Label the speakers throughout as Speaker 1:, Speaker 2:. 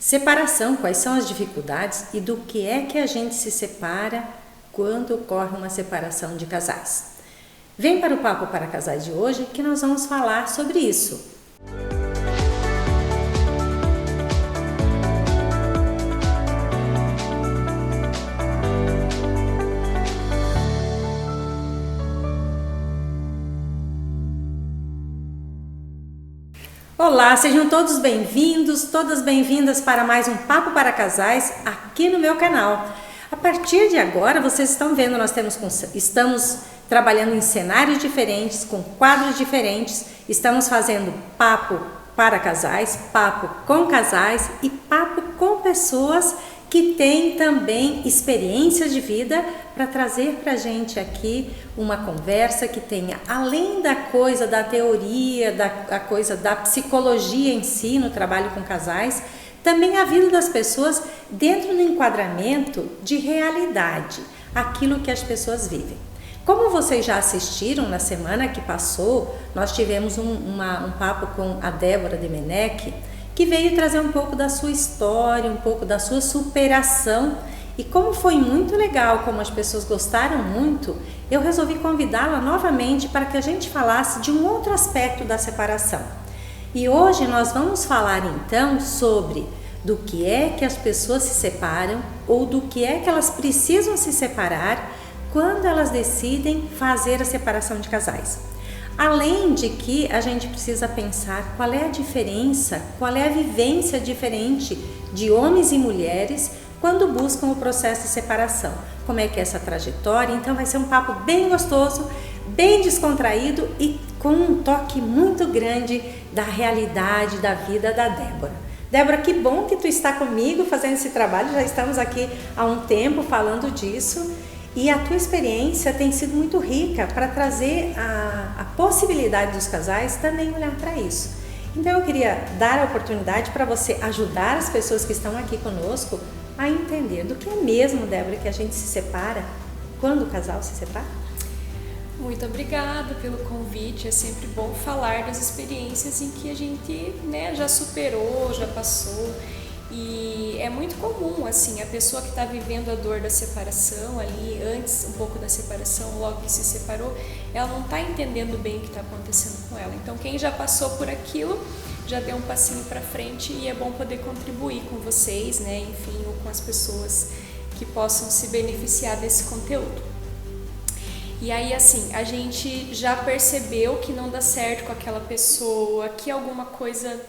Speaker 1: Separação, quais são as dificuldades e do que é que a gente se separa quando ocorre uma separação de casais. Vem para o Papo para Casais de hoje que nós vamos falar sobre isso. Olá, sejam todos bem-vindos, todas bem-vindas para mais um Papo para Casais aqui no meu canal. A partir de agora, vocês estão vendo, estamos trabalhando em cenários diferentes, com quadros diferentes, estamos fazendo papo para casais, papo com casais e papo com pessoas que têm também experiências de vida para trazer para a gente aqui uma conversa que tenha, além da coisa da teoria, da coisa da psicologia em si, no trabalho com casais, também a vida das pessoas dentro do enquadramento de realidade, aquilo que as pessoas vivem. Como vocês já assistiram na semana que passou, nós tivemos um papo com a Débora Demenech, que veio trazer um pouco da sua história, um pouco da sua superação. E como foi muito legal, como as pessoas gostaram muito, eu resolvi convidá-la novamente para que a gente falasse de um outro aspecto da separação. E hoje nós vamos falar então sobre do que é que as pessoas se separam ou do que é que elas precisam se separar quando elas decidem fazer a separação de casais. Além de que a gente precisa pensar qual é a diferença, qual é a vivência diferente de homens e mulheres quando buscam o processo de separação. Como é que é essa trajetória? Então vai ser um papo bem gostoso, bem descontraído e com um toque muito grande da realidade da vida da Débora. Débora, que bom que tu está comigo fazendo esse trabalho, já estamos aqui há um tempo falando disso. E a tua experiência tem sido muito rica para trazer a possibilidade dos casais também olhar para isso. Então eu queria dar a oportunidade para você ajudar as pessoas que estão aqui conosco a entender do que é mesmo, Débora, que a gente se separa quando o casal se separa.
Speaker 2: Muito obrigada pelo convite, é sempre bom falar das experiências em que a gente já superou, já passou. E é muito comum, assim, a pessoa que está vivendo a dor da separação ali, antes um pouco da separação, logo que se separou, ela não está entendendo bem o que está acontecendo com ela. Então, quem já passou por aquilo, já deu um passinho para frente e é bom poder contribuir com vocês, enfim, ou com as pessoas que possam se beneficiar desse conteúdo. E aí, assim, a gente já percebeu que não dá certo com aquela pessoa, que alguma coisa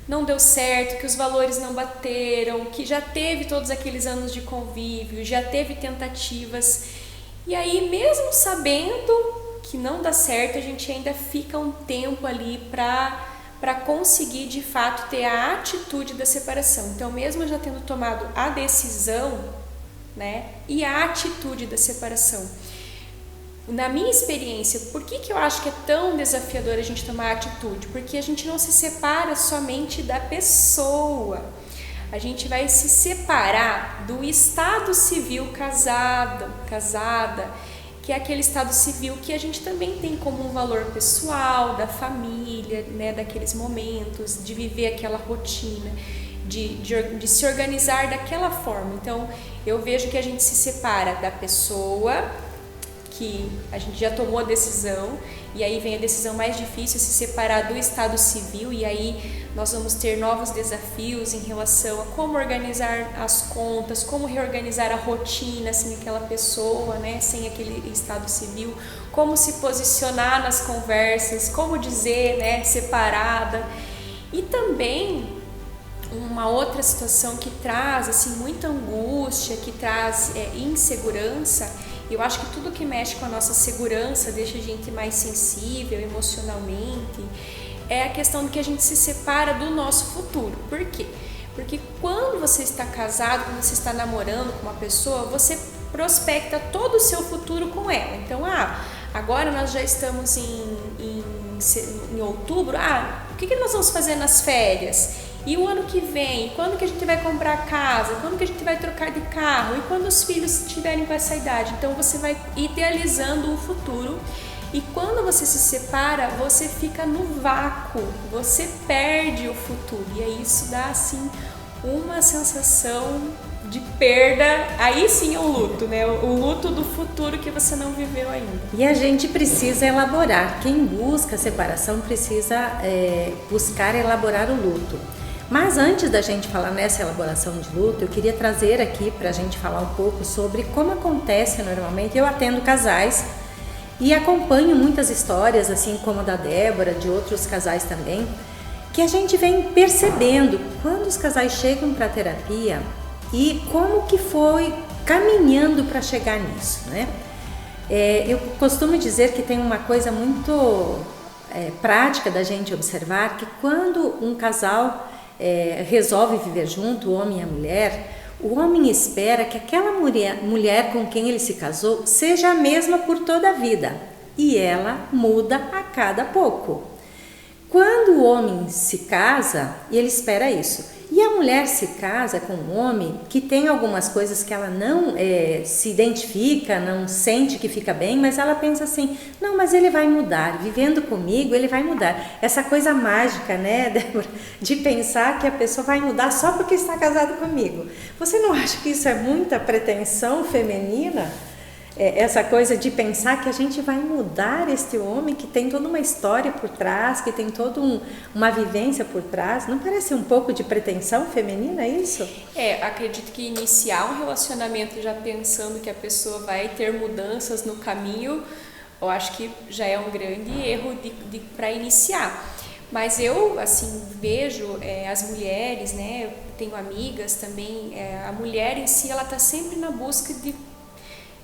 Speaker 2: não deu certo, que os valores não bateram, que já teve todos aqueles anos de convívio, já teve tentativas. E aí, mesmo sabendo que não dá certo, a gente ainda fica um tempo ali para conseguir, de fato, ter a atitude da separação. Então, mesmo já tendo tomado a decisão, e a atitude da separação. Na minha experiência, por que eu acho que é tão desafiador a gente tomar atitude? Porque a gente não se separa somente da pessoa. A gente vai se separar do estado civil casada, que é aquele estado civil que a gente também tem como um valor pessoal, da família, daqueles momentos, de viver aquela rotina, de se organizar daquela forma. Então, eu vejo que a gente se separa da pessoa, que a gente já tomou a decisão, e aí vem a decisão mais difícil, se separar do estado civil, e aí nós vamos ter novos desafios em relação a como organizar as contas, como reorganizar a rotina sem aquela pessoa, sem aquele estado civil, como se posicionar nas conversas, como dizer, separada. E também uma outra situação que traz assim muita angústia, que traz insegurança. Eu acho que tudo que mexe com a nossa segurança deixa a gente mais sensível emocionalmente. É a questão de que a gente se separa do nosso futuro. Por quê? Porque quando você está casado, quando você está namorando com uma pessoa, você prospecta todo o seu futuro com ela. Então, agora nós já estamos em outubro, o que nós vamos fazer nas férias? E o ano que vem, quando que a gente vai comprar casa? Quando que a gente vai trocar de carro? E quando os filhos estiverem com essa idade? Então você vai idealizando um futuro E quando você se separa, você fica no vácuo, você perde o futuro. E aí isso dá assim uma sensação de perda, aí sim é o luto, né? O luto do futuro que você não viveu ainda.
Speaker 1: E a gente precisa elaborar, quem busca a separação precisa buscar elaborar o luto. Mas antes da gente falar nessa elaboração de luto, eu queria trazer aqui para a gente falar um pouco sobre como acontece normalmente. Eu atendo casais e acompanho muitas histórias, assim como a da Débora, de outros casais também, que a gente vem percebendo quando os casais chegam para a terapia e como que foi caminhando para chegar nisso, né? Eu costumo dizer que tem uma coisa muito prática da gente observar, que quando um casal resolve viver junto, o homem e a mulher, o homem espera que aquela mulher com quem ele se casou seja a mesma por toda a vida, e ela muda a cada pouco. Quando o homem se casa, ele espera isso. E a mulher se casa com um homem que tem algumas coisas que ela não se identifica, não sente que fica bem, mas ela pensa assim, não, mas ele vai mudar, vivendo comigo ele vai mudar. Essa coisa mágica, né, Débora, de pensar que a pessoa vai mudar só porque está casado comigo. Você não acha que isso é muita pretensão feminina? Essa coisa de pensar que a gente vai mudar este homem que tem toda uma história por trás, que tem toda uma vivência por trás. Não parece um pouco de pretensão feminina isso?
Speaker 2: Acredito que iniciar um relacionamento já pensando que a pessoa vai ter mudanças no caminho, eu acho que já é um grande erro para iniciar. Mas eu, assim, vejo as mulheres, né, eu tenho amigas também, a mulher em si, ela está sempre na busca de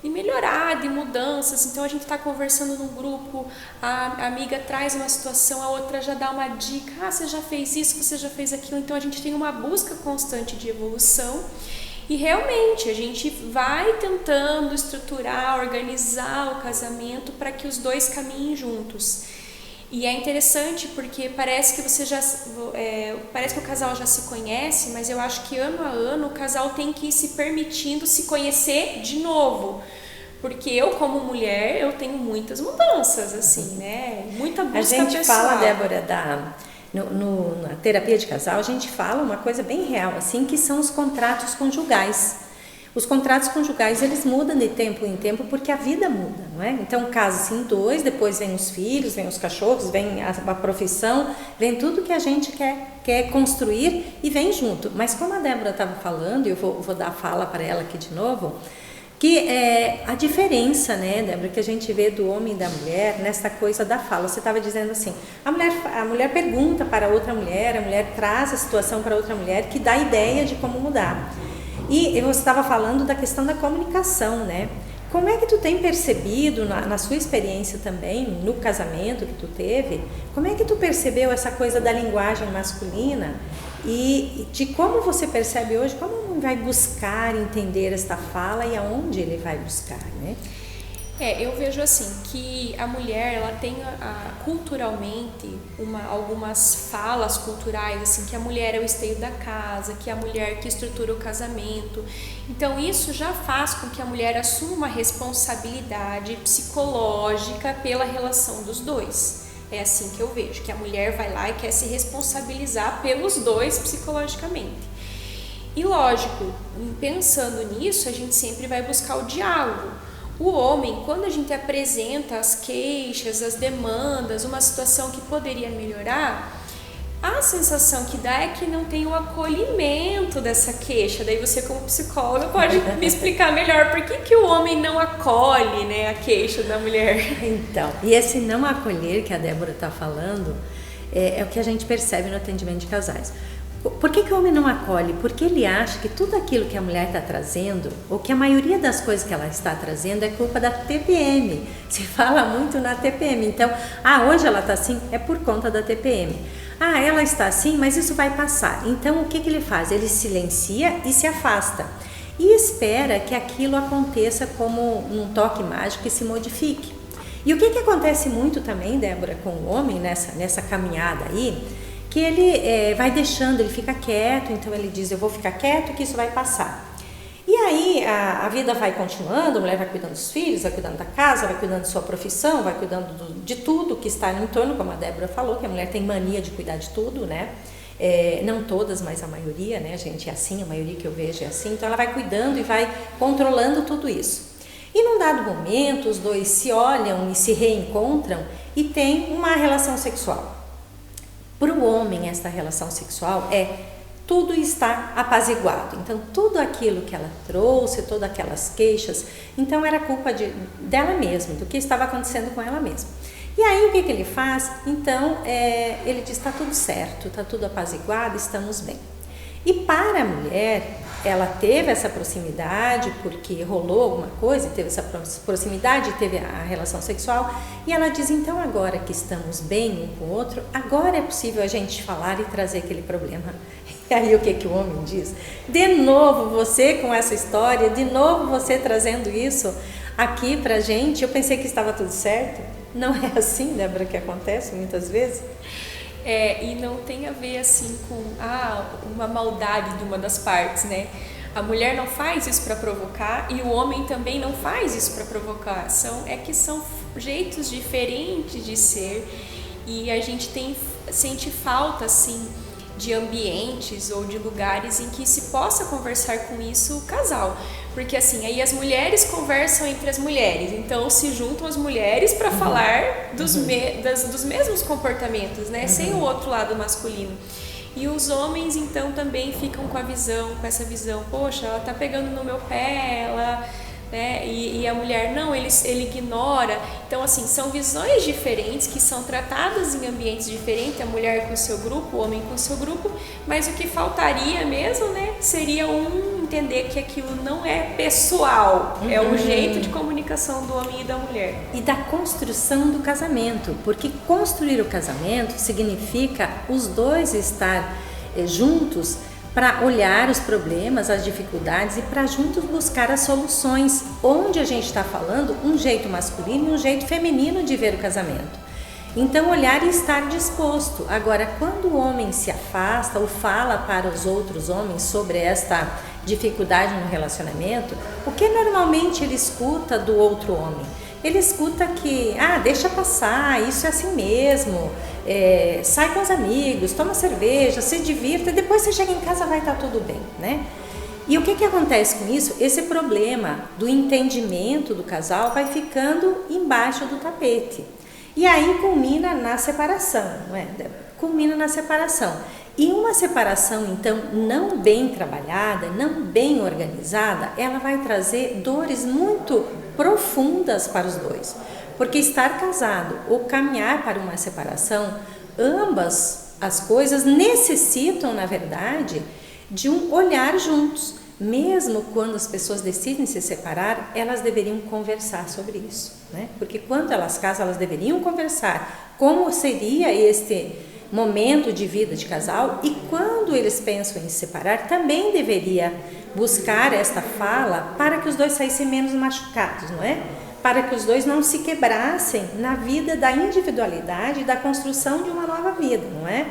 Speaker 2: melhorar, de mudanças. Então a gente está conversando num grupo, a amiga traz uma situação, a outra já dá uma dica, você já fez isso, você já fez aquilo. Então a gente tem uma busca constante de evolução e realmente a gente vai tentando estruturar, organizar o casamento para que os dois caminhem juntos. E é interessante porque parece que parece que o casal já se conhece, mas eu acho que ano a ano o casal tem que ir se permitindo se conhecer de novo. Porque eu, como mulher, eu tenho muitas mudanças, assim, né? Muita busca pessoal.
Speaker 1: A gente fala, Débora, na terapia de casal, a gente fala uma coisa bem real, assim, que são os contratos conjugais. Os contratos conjugais, eles mudam de tempo em tempo porque a vida muda, não é? Então, casa-se em dois, depois vem os filhos, vem os cachorros, vem a profissão, vem tudo que a gente quer construir e vem junto. Mas como a Débora estava falando, e eu vou dar a fala para ela aqui de novo, que é a diferença, né, Débora, que a gente vê do homem e da mulher nessa coisa da fala. Você estava dizendo assim, a mulher pergunta para outra mulher, a mulher traz a situação para outra mulher que dá ideia de como mudar. E você estava falando da questão da comunicação, né? Como é que tu tem percebido, na sua experiência também, no casamento que tu teve, como é que tu percebeu essa coisa da linguagem masculina e de como você percebe hoje, como ele vai buscar entender esta fala e aonde ele vai buscar, né?
Speaker 2: Eu vejo assim, que a mulher, ela tem culturalmente algumas falas culturais, assim, que a mulher é o esteio da casa, que é a mulher que estrutura o casamento. Então isso já faz com que a mulher assuma uma responsabilidade psicológica pela relação dos dois. É assim que eu vejo, que a mulher vai lá e quer se responsabilizar pelos dois psicologicamente. E lógico, pensando nisso, a gente sempre vai buscar o diálogo. O homem, quando a gente apresenta as queixas, as demandas, uma situação que poderia melhorar, a sensação que dá é que não tem o acolhimento dessa queixa. Daí você, como psicóloga, pode me explicar melhor por que o homem não acolhe, né, a queixa da mulher.
Speaker 1: Então, e esse não acolher que a Débora está falando é o que a gente percebe no atendimento de casais. Por que o homem não acolhe? Porque ele acha que tudo aquilo que a mulher está trazendo, ou que a maioria das coisas que ela está trazendo é culpa da TPM. Se fala muito na TPM. Então, hoje ela está assim, é por conta da TPM. Ela está assim, mas isso vai passar. Então, o que ele faz? Ele silencia e se afasta. E espera que aquilo aconteça como um toque mágico e se modifique. E o que acontece muito também, Débora, com o homem nessa caminhada aí, que ele vai deixando, ele fica quieto, então ele diz, eu vou ficar quieto que isso vai passar. E aí a vida vai continuando, a mulher vai cuidando dos filhos, vai cuidando da casa, vai cuidando de sua profissão, vai cuidando de tudo que está no entorno, como a Débora falou, que a mulher tem mania de cuidar de tudo, né? Não todas, mas a maioria, né, gente, é assim, a maioria que eu vejo é assim. Então ela vai cuidando e vai controlando tudo isso. E num dado momento, os dois se olham e se reencontram e têm uma relação sexual. Para o homem, essa relação sexual tudo está apaziguado. Então, tudo aquilo que ela trouxe, todas aquelas queixas, então era culpa dela mesma, do que estava acontecendo com ela mesma. E aí, o que ele faz? Então, ele diz, está tudo certo, está tudo apaziguado, estamos bem. E para a mulher, ela teve essa proximidade, porque rolou alguma coisa, teve essa proximidade, teve a relação sexual, e ela diz, então agora que estamos bem um com o outro, agora é possível a gente falar e trazer aquele problema. E aí o que o homem diz? De novo você com essa história, de novo você trazendo isso aqui pra gente, eu pensei que estava tudo certo. Não é assim, Débora, que acontece muitas vezes?
Speaker 2: E não tem a ver assim com uma maldade de uma das partes, né? A mulher não faz isso para provocar e o homem também não faz isso para provocar. São jeitos diferentes de ser, e a gente sente falta assim de ambientes ou de lugares em que se possa conversar com isso o casal. Porque assim, aí as mulheres conversam entre as mulheres, então se juntam as mulheres para falar dos mesmos comportamentos, né? Sem o outro lado masculino. E os homens então também ficam com essa visão, poxa, ela tá pegando no meu pé, né? E a mulher não, ele ignora. Então assim, são visões diferentes que são tratadas em ambientes diferentes, a mulher com o seu grupo, o homem com o seu grupo, mas o que faltaria mesmo, né, seria entender que aquilo não é pessoal, é o jeito de comunicação do homem e da mulher.
Speaker 1: E da construção do casamento, porque construir o casamento significa os dois estar juntos para olhar os problemas, as dificuldades e para juntos buscar as soluções, onde a gente está falando um jeito masculino e um jeito feminino de ver o casamento. Então olhar e estar disposto. Agora, quando o homem se afasta ou fala para os outros homens sobre esta dificuldade no relacionamento, o que normalmente ele escuta do outro homem? Ele escuta que, deixa passar, isso é assim mesmo, sai com os amigos, toma cerveja, se divirta, depois você chega em casa, vai estar tudo bem, né? E o que acontece com isso? Esse problema do entendimento do casal vai ficando embaixo do tapete. E aí culmina na separação, não é, Débora? Culmina na separação. E uma separação, então, não bem trabalhada, não bem organizada, ela vai trazer dores muito profundas para os dois. Porque estar casado ou caminhar para uma separação, ambas as coisas necessitam, na verdade, de um olhar juntos. Mesmo quando as pessoas decidem se separar, elas deveriam conversar sobre isso, né? Porque quando elas casam, elas deveriam conversar como seria este momento de vida de casal, e quando eles pensam em se separar, também deveria buscar esta fala para que os dois saíssem menos machucados, não é? Para que os dois não se quebrassem na vida da individualidade e da construção de uma nova vida, não é?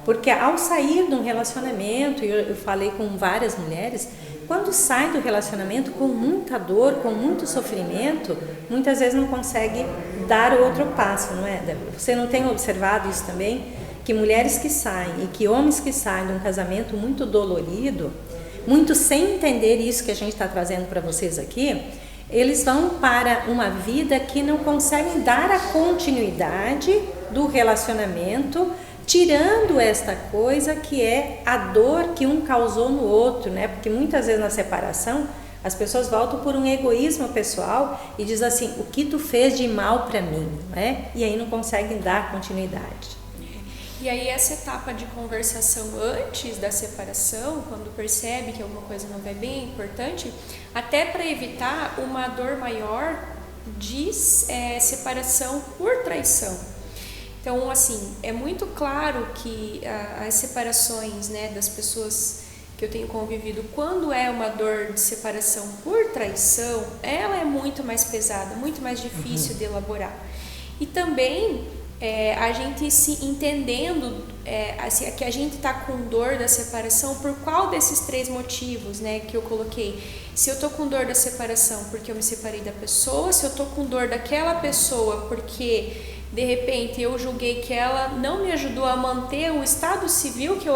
Speaker 1: Porque ao sair de um relacionamento, e eu falei com várias mulheres, quando sai do relacionamento com muita dor, com muito sofrimento, muitas vezes não consegue dar outro passo, não é, Débora? Você não tem observado isso também? Que mulheres que saem e que homens que saem de um casamento muito dolorido, muito sem entender isso que a gente está trazendo para vocês aqui, eles vão para uma vida que não conseguem dar a continuidade do relacionamento, tirando esta coisa que é a dor que um causou no outro, né? Porque muitas vezes na separação as pessoas voltam por um egoísmo pessoal e diz assim, o que tu fez de mal para mim, né? E aí não conseguem dar continuidade.
Speaker 2: E aí essa etapa de conversação antes da separação, quando percebe que alguma coisa não vai bem, é importante, até para evitar uma dor maior de separação por traição. Então, assim, é muito claro que as separações, né, das pessoas que eu tenho convivido, quando é uma dor de separação por traição, ela é muito mais pesada, muito mais difícil de elaborar. E também a gente se entendendo assim, que a gente está com dor da separação por qual desses 3 motivos, né, que eu coloquei. Se eu tô com dor da separação porque eu me separei da pessoa, se eu tô com dor daquela pessoa porque de repente eu julguei que ela não me ajudou a manter o estado civil que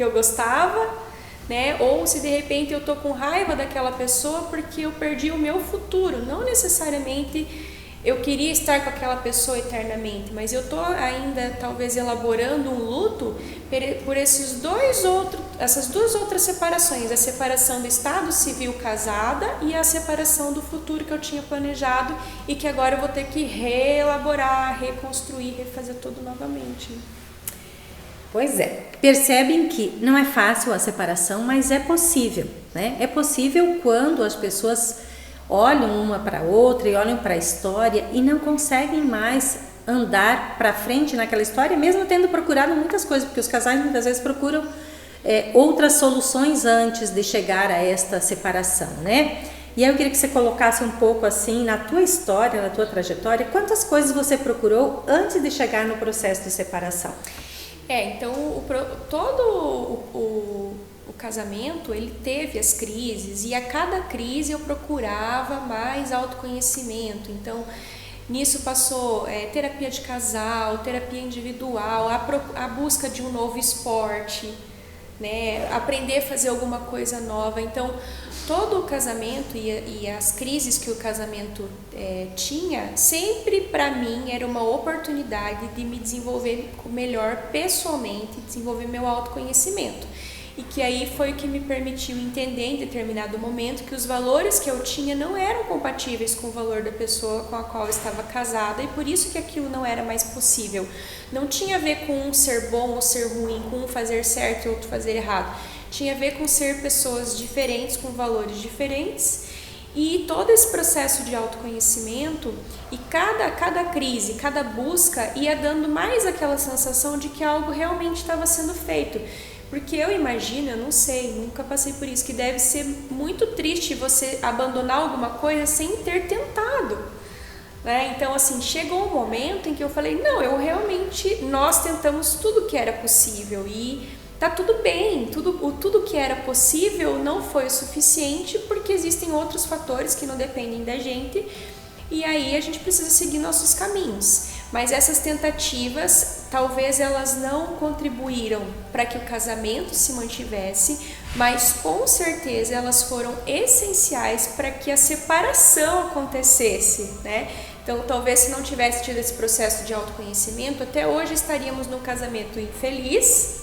Speaker 2: eu gostava, né? Ou se de repente eu tô com raiva daquela pessoa porque eu perdi o meu futuro. Não necessariamente eu queria estar com aquela pessoa eternamente, mas eu tô ainda talvez elaborando um luto por essas 2 outras separações, a separação do estado civil casada e a separação do futuro que eu tinha planejado e que agora eu vou ter que reelaborar, reconstruir, refazer tudo novamente.
Speaker 1: Pois é, percebem que não é fácil a separação, mas é possível, né? É possível quando as pessoas olham uma para outra e olham para a história e não conseguem mais andar para frente naquela história, mesmo tendo procurado muitas coisas, porque os casais muitas vezes procuram outras soluções antes de chegar a esta separação, né? E aí eu queria que você colocasse um pouco assim, na tua história, na tua trajetória, quantas coisas você procurou antes de chegar no processo de separação?
Speaker 2: Então todo o casamento, ele teve as crises e a cada crise eu procurava mais autoconhecimento. Então, nisso passou terapia de casal, terapia individual, a busca de um novo esporte, né? Aprender a fazer alguma coisa nova. Então, todo o casamento e as crises que o casamento tinha, sempre para mim era uma oportunidade de me desenvolver melhor pessoalmente, desenvolver meu autoconhecimento. E que aí foi o que me permitiu entender em determinado momento que os valores que eu tinha não eram compatíveis com o valor da pessoa com a qual eu estava casada, e por isso que aquilo não era mais possível. Não tinha a ver com um ser bom ou ser ruim, com um fazer certo e outro fazer errado. Tinha a ver com ser pessoas diferentes, com valores diferentes, e todo esse processo de autoconhecimento e cada crise, cada busca ia dando mais aquela sensação de que algo realmente estava sendo feito. Porque eu imagino, eu não sei, nunca passei por isso, que deve ser muito triste você abandonar alguma coisa sem ter tentado, né? Então, assim, chegou um momento em que eu falei, não, nós tentamos tudo que era possível e tá tudo bem, tudo que era possível não foi o suficiente porque existem outros fatores que não dependem da gente e aí a gente precisa seguir nossos caminhos. Mas essas tentativas, talvez elas não contribuíram para que o casamento se mantivesse, mas com certeza elas foram essenciais para que a separação acontecesse, né? Então, talvez se não tivesse tido esse processo de autoconhecimento, até hoje estaríamos num casamento infeliz,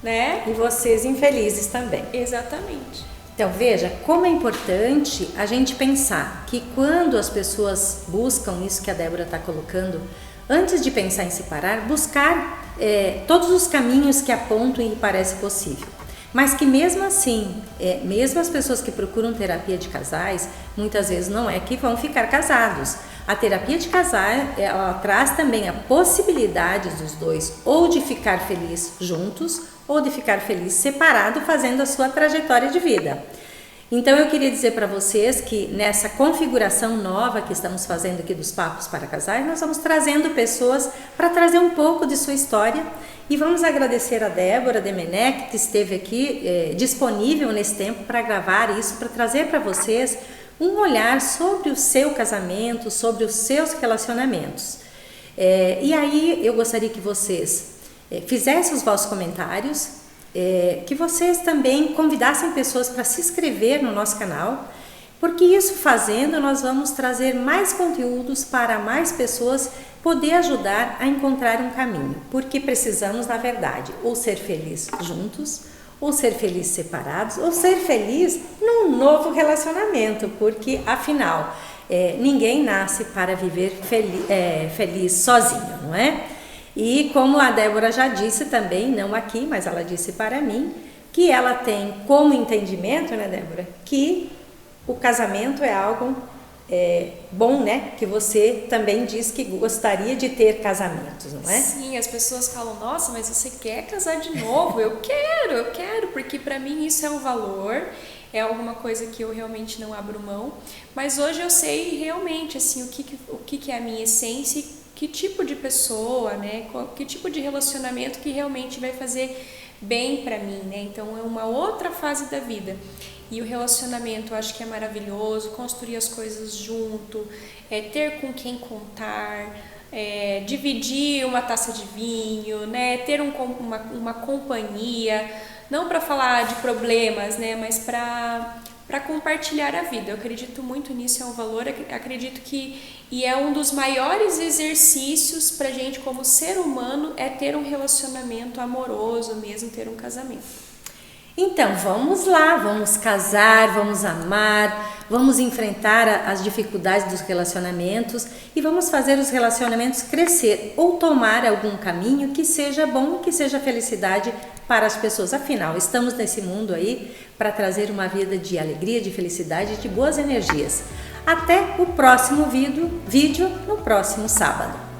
Speaker 2: né?
Speaker 1: E vocês infelizes também.
Speaker 2: Exatamente.
Speaker 1: Então veja como é importante a gente pensar que quando as pessoas buscam isso que a Débora está colocando, antes de pensar em separar, buscar todos os caminhos que apontam e parece possível. Mas que mesmo assim, mesmo as pessoas que procuram terapia de casais, muitas vezes não é que vão ficar casados. A terapia de casais, ela traz também a possibilidade dos dois ou de ficar feliz juntos ou de ficar feliz separado, fazendo a sua trajetória de vida. Então eu queria dizer para vocês que nessa configuração nova que estamos fazendo aqui dos Papos para Casais, nós vamos trazendo pessoas para trazer um pouco de sua história e vamos agradecer a Débora Demenech, que esteve aqui disponível nesse tempo para gravar isso, para trazer para vocês um olhar sobre o seu casamento, sobre os seus relacionamentos. E aí eu gostaria que vocês fizessem os vossos comentários, que vocês também convidassem pessoas para se inscrever no nosso canal, porque isso fazendo nós vamos trazer mais conteúdos para mais pessoas poder ajudar a encontrar um caminho, porque precisamos, na verdade, ou ser felizes juntos, ou ser felizes separados, ou ser feliz num novo relacionamento, porque afinal ninguém nasce para viver feliz sozinho, não é? E como a Débora já disse também, não aqui, mas ela disse para mim, que ela tem como entendimento, né, Débora, que o casamento é algo bom, né? Que você também diz que gostaria de ter casamentos, não é?
Speaker 2: Sim, as pessoas falam, nossa, mas você quer casar de novo? Eu quero, porque para mim isso é um valor, é alguma coisa que eu realmente não abro mão, mas hoje eu sei realmente, assim, o que é a minha essência, que tipo de pessoa, né? Que tipo de relacionamento que realmente vai fazer bem para mim, né? Então é uma outra fase da vida. E o relacionamento eu acho que é maravilhoso, construir as coisas junto, ter com quem contar, dividir uma taça de vinho, né? Ter uma companhia, não para falar de problemas, né? Mas para compartilhar a vida. Eu acredito muito nisso, é um valor, acredito que e é um dos maiores exercícios para a gente como ser humano é ter um relacionamento amoroso mesmo, ter um casamento.
Speaker 1: Então, vamos lá, vamos casar, vamos amar, vamos enfrentar as dificuldades dos relacionamentos e vamos fazer os relacionamentos crescer ou tomar algum caminho que seja bom, que seja felicidade para as pessoas. Afinal, estamos nesse mundo aí para trazer uma vida de alegria, de felicidade e de boas energias. Até o próximo vídeo no próximo sábado.